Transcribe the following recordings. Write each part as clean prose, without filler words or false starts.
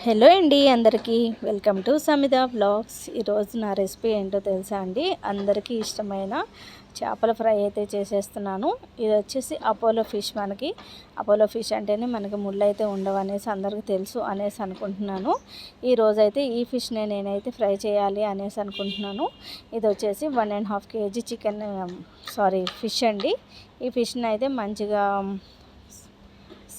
Hello అండి, అందరికీ welcome to సమేధ vlogs. ఈరోజు నా రెసిపీ ఏంటో తెలుసా అండి? అందరికీ ఇష్టమైన చేపల ఫ్రై అయితే చేసేస్తున్నాను. ఇది వచ్చేసి అపోలో ఫిష్. మనకి అపోలో ఫిష్ అంటేనే మనకి ముళ్ళు అయితే ఉండవు అనేసి అందరికీ తెలుసు అనేసి అనుకుంటున్నాను. ఈరోజైతే ఈ ఫిష్ని నేనైతే ఫ్రై చేయాలి అనేసి అనుకుంటున్నాను. ఇది వచ్చేసి 1.5 kg ఫిష్ అండి. ఈ ఫిష్ని అయితే మంచిగా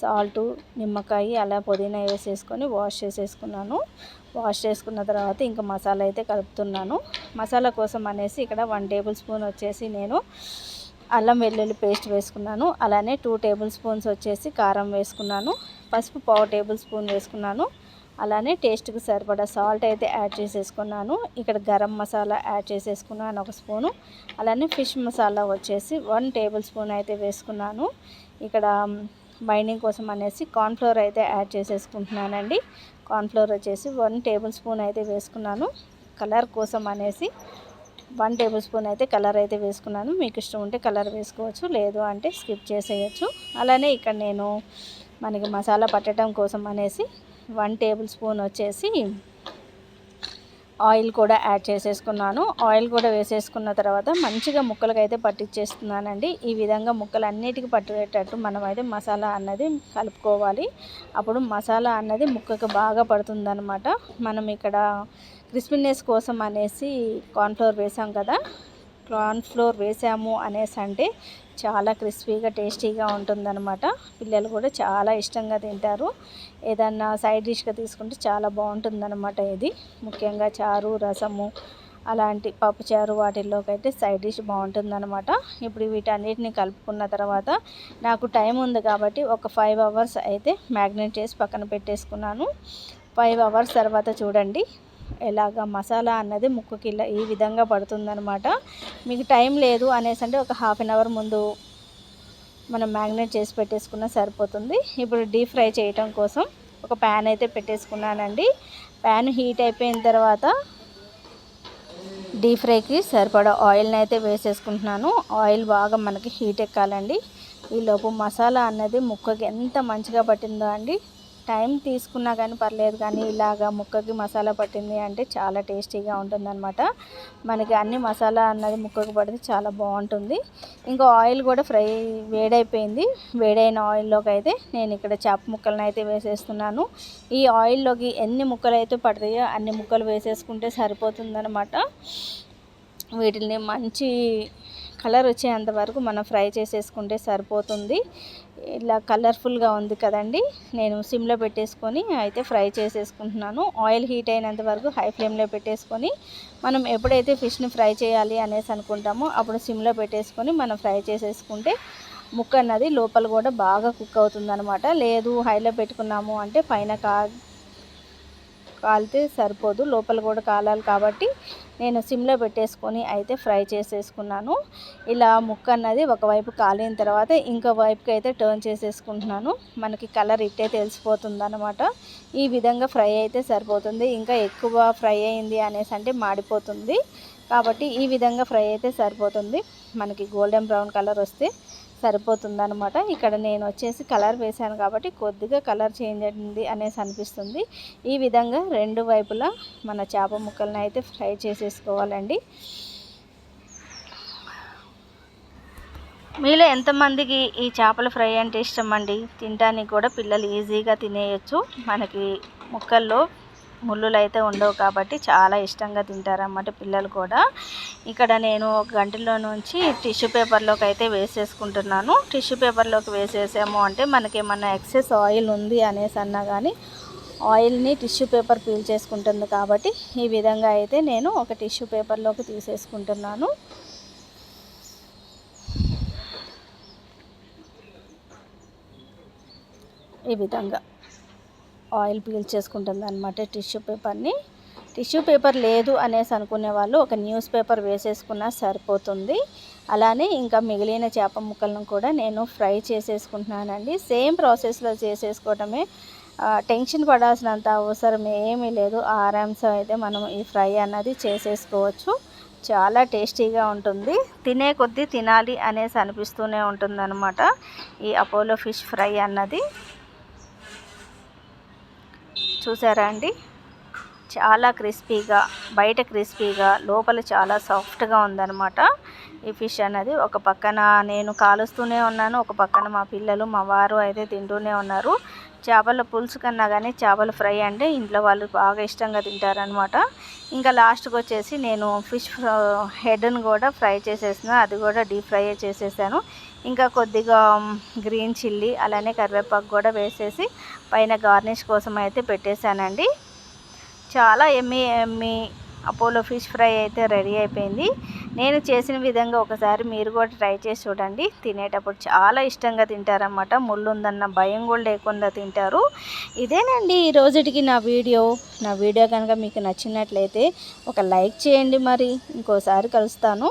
సాల్టు, నిమ్మకాయ, అలా పుదీనా వేసేసుకొని వాష్ చేసేసుకున్నాను. వాష్ చేసుకున్న తర్వాత ఇంకా మసాలా అయితే కలుపుతున్నాను. మసాలా కోసం అనేసి ఇక్కడ 1 టేబుల్ స్పూన్ వచ్చేసి నేను అల్లం వెల్లుల్లి పేస్ట్ వేసుకున్నాను. అలానే 2 టేబుల్ స్పూన్స్ వచ్చేసి కారం వేసుకున్నాను. పసుపు 1/2 టేబుల్ స్పూన్ వేసుకున్నాను. అలానే టేస్ట్కి సరిపడా సాల్ట్ అయితే యాడ్ చేసేసుకున్నాను. ఇక్కడ గరం మసాలా యాడ్ చేసేసుకున్నాను 1 స్పూను. అలానే ఫిష్ మసాలా వచ్చేసి 1 టేబుల్ స్పూన్ అయితే వేసుకున్నాను. ఇక్కడ బైండింగ్ కోసం అనేసి కార్న్ఫ్లోర్ అయితే యాడ్ చేసేసుకుంటున్నానండి. కార్న్ఫ్లోర్ వచ్చేసి 1 టేబుల్ స్పూన్ అయితే వేసుకున్నాను. కలర్ కోసం అనేసి 1 టేబుల్ స్పూన్ అయితే కలర్ అయితే వేసుకున్నాను. మీకు ఇష్టం ఉంటే కలర్ వేసుకోవచ్చు, లేదు అంటే స్కిప్ చేసేయచ్చు. అలానే ఇక్కడ నేను మనకి మసాలా పట్టడం కోసం అనేసి 1 టేబుల్ స్పూన్ వచ్చేసి ఆయిల్ కూడా యాడ్ చేసేసుకున్నాను. ఆయిల్ కూడా వేసేసుకున్న తర్వాత మంచిగా ముక్కలకైతే పట్టించేస్తున్నానండి. ఈ విధంగా ముక్కలన్నిటికీ పట్టేటట్టు మనమైతే మసాలా అన్నది కలుపుకోవాలి. అప్పుడు మసాలా అన్నది ముక్కకు బాగా పడుతుందన్నమాట. మనం ఇక్కడ క్రిస్పీనెస్ కోసం అనేసి కార్న్ఫ్లోర్ వేసాం కదా, కార్న్ఫ్లోర్ వేసాము అనేసి అంటే చాలా క్రిస్పీగా టేస్టీగా ఉంటుందన్నమాట. పిల్లలు కూడా చాలా ఇష్టంగా తింటారు. ఏదన్నా సైడ్ డిష్గా తీసుకుంటే చాలా బాగుంటుందన్నమాట. ఇది ముఖ్యంగా చారు, రసము, అలాంటి పప్పుచారు వాటిల్లోకి అయితే సైడ్ డిష్ బాగుంటుందన్నమాట. ఇప్పుడు వీటన్నిటిని కలుపుకున్న తర్వాత నాకు టైం ఉంది కాబట్టి ఒక 5 అవర్స్ అయితే మ్యాగ్నేట్ చేసి పక్కన పెట్టేసుకున్నాను. 5 అవర్స్ తర్వాత చూడండి ఎలాగా మసాలా అన్నది ముక్కకి ఇలా ఈ విధంగా పడుతుందనమాట. మీకు టైం లేదు అనేసి అంటే ఒక హాఫ్ అన్ అవర్ ముందు మనం మ్యాగ్నేట్ చేసి పెట్టేసుకున్నా సరిపోతుంది. ఇప్పుడు డీప్ ఫ్రై చేయటం కోసం ఒక ప్యాన్ అయితే పెట్టేసుకున్నానండి. ప్యాన్ హీట్ అయిపోయిన తర్వాత డీప్ ఫ్రైకి సరిపడా ఆయిల్ని అయితే వేసేసుకుంటున్నాను. ఆయిల్ బాగా మనకి హీట్ ఎక్కాలండి. ఈలోపు మసాలా అన్నది ముక్కకి ఎంత మంచిగా పట్టిందో అండి. టైం తీసుకున్నా కానీ పర్లేదు, కానీ ఇలాగా ముక్కకి మసాలా పట్టింది అంటే చాలా టేస్టీగా ఉంటుందన్నమాట. మనకి అన్ని మసాలా అన్నది ముక్కకి పడితే చాలా బాగుంటుంది. ఇంకా ఆయిల్ కూడా వేడైపోయింది. వేడైన ఆయిల్లోకి అయితే నేను ఇక్కడ చేప ముక్కలను అయితే వేసేస్తున్నాను. ఈ ఆయిల్లోకి ఎన్ని ముక్కలు అయితే పడతాయో అన్ని ముక్కలు వేసేసుకుంటే సరిపోతుందన్నమాట. వీటిని మంచి కలర్ వచ్చేంత వరకు మనం ఫ్రై చేసేసుకుంటే సరిపోతుంది. ఇలా కలర్ఫుల్గా ఉంది కదండి, నేను సిమ్లో పెట్టేసుకొని అయితే ఫ్రై చేసేసుకుంటున్నాను. ఆయిల్ హీట్ అయినంత వరకు హై ఫ్లేమ్లో పెట్టేసుకొని మనం ఎప్పుడైతే ఫిష్ని ఫ్రై చేయాలి అనేసి అనుకుంటామో అప్పుడు సిమ్లో పెట్టేసుకొని మనం ఫ్రై చేసేసుకుంటే ముక్క అన్నది లోపల కూడా బాగా కుక్ అవుతుందన్నమాట. లేదు హైలో పెట్టుకున్నాము అంటే పైన కాలితే సరిపోదు, లోపల కూడా కాలాలి. కాబట్టి నేను సిమ్లో పెట్టేసుకొని అయితే ఫ్రై చేసేసుకున్నాను. ఇలా ముక్క అన్నది ఒకవైపు కాలిన తర్వాత ఇంకో వైపుకి అయితే టర్న్ చేసేసుకుంటున్నాను. మనకి కలర్ ఇట్టే తెలిసిపోతుంది అనమాట. ఈ విధంగా ఫ్రై అయితే సరిపోతుంది. ఇంకా ఎక్కువ ఫ్రై అయింది అనేసి అంటే మాడిపోతుంది. కాబట్టి ఈ విధంగా ఫ్రై అయితే సరిపోతుంది. మనకి గోల్డెన్ బ్రౌన్ కలర్ వస్తే సరిపోతుందన్నమాట. ఇక్కడ నేను వచ్చేసి కలర్ వేసాను కాబట్టి కొద్దిగా కలర్ చేంజ్ అయింది అనేసి అనిపిస్తుంది. ఈ విధంగా రెండు వైపులా మన చేప ముక్కలను అయితే ఫ్రై చేసేసుకోవాలండి. మీలో ఎంతమందికి ఈ చేపల ఫ్రై అంటే ఇష్టం అండి? తినడానికి కూడా పిల్లలు ఈజీగా తినేయచ్చు. మనకి ముక్కల్లో ముళ్ళులు అయితే ఉండవు కాబట్టి చాలా ఇష్టంగా తింటారన్నమాట పిల్లలు కూడా. ఇక్కడ నేను ఒక గంటలో నుంచి టిష్యూ పేపర్లోకి అయితే వేసేసుకుంటున్నాను. టిష్యూ పేపర్లోకి వేసేసాము అంటే మనకి ఏమన్నా ఎక్సెస్ ఆయిల్ ఉంది అనేసి అన్నా కానీ ఆయిల్ని టిష్యూ పేపర్ పీల్ చేసుకుంటుంది. కాబట్టి ఈ విధంగా అయితే నేను ఒక టిష్యూ పేపర్లోకి తీసేసుకుంటున్నాను. ఈ విధంగా ఆయిల్ పీల్ చేసుకుంటుంది అనమాట టిష్యూ పేపర్ని. టిష్యూ పేపర్ లేదు అనేసి అనుకునే వాళ్ళు ఒక న్యూస్ పేపర్ వేసేసుకున్నా సరిపోతుంది. అలానే ఇంకా మిగిలిన చేప ముక్కలను కూడా నేను ఫ్రై చేసేసుకుంటున్నానండి. సేమ్ ప్రాసెస్లో చేసేసుకోవటమే, టెన్షన్ పడాల్సినంత అవసరం ఏమీ లేదు. ఆరామ్సే అయితే మనం ఈ ఫ్రై అన్నది చేసేసుకోవచ్చు. చాలా టేస్టీగా ఉంటుంది. తినే కొద్దీ తినాలి అనేసి అనిపిస్తూనే ఉంటుందన్నమాట ఈ అపోలో ఫిష్ ఫ్రై అన్నది. చూసారా అండి, చాలా క్రిస్పీగా, బయట క్రిస్పీగా, లోపల చాలా సాఫ్ట్గా ఉందన్నమాట ఈ ఫిష్ అన్నది. ఒక పక్కన నేను కాలుస్తూనే ఉన్నాను, ఒక పక్కన మా పిల్లలు మా వారు అయితే తింటూనే ఉన్నారు. చేపల పులుసు కన్నా కానీ చేపల ఫ్రై అంటే ఇంట్లో వాళ్ళు బాగా ఇష్టంగా తింటారనమాట. ఇంకా లాస్ట్కి వచ్చేసి నేను ఫిష్ హెడ్ని కూడా ఫ్రై చేసేసిన, అది కూడా డీప్ ఫ్రై చేసేసాను. ఇంకా కొద్దిగా గ్రీన్ చిల్లీ అలానే కరివేపాకు కూడా వేసేసి పైన గార్నిష్ కోసం అయితే పెట్టేశానండి. చాలా Emmy Emmy Apollo fish fry అయితే రెడీ అయిపోయింది. నేను చేసిన విధంగా ఒకసారి మీరు కూడా ట్రై చేసి చూడండి. తినేటప్పుడు చాలా ఇష్టంగా తింటారన్నమాట, ముళ్ళు ఉందన్న భయం కూడా లేకుండా తింటారు. ఇదేనండి ఈ రోజుటికి నా వీడియో కనుక మీకు నచ్చినట్లయితే ఒక లైక్ చేయండి. మరి ఇంకోసారి కలుస్తాను.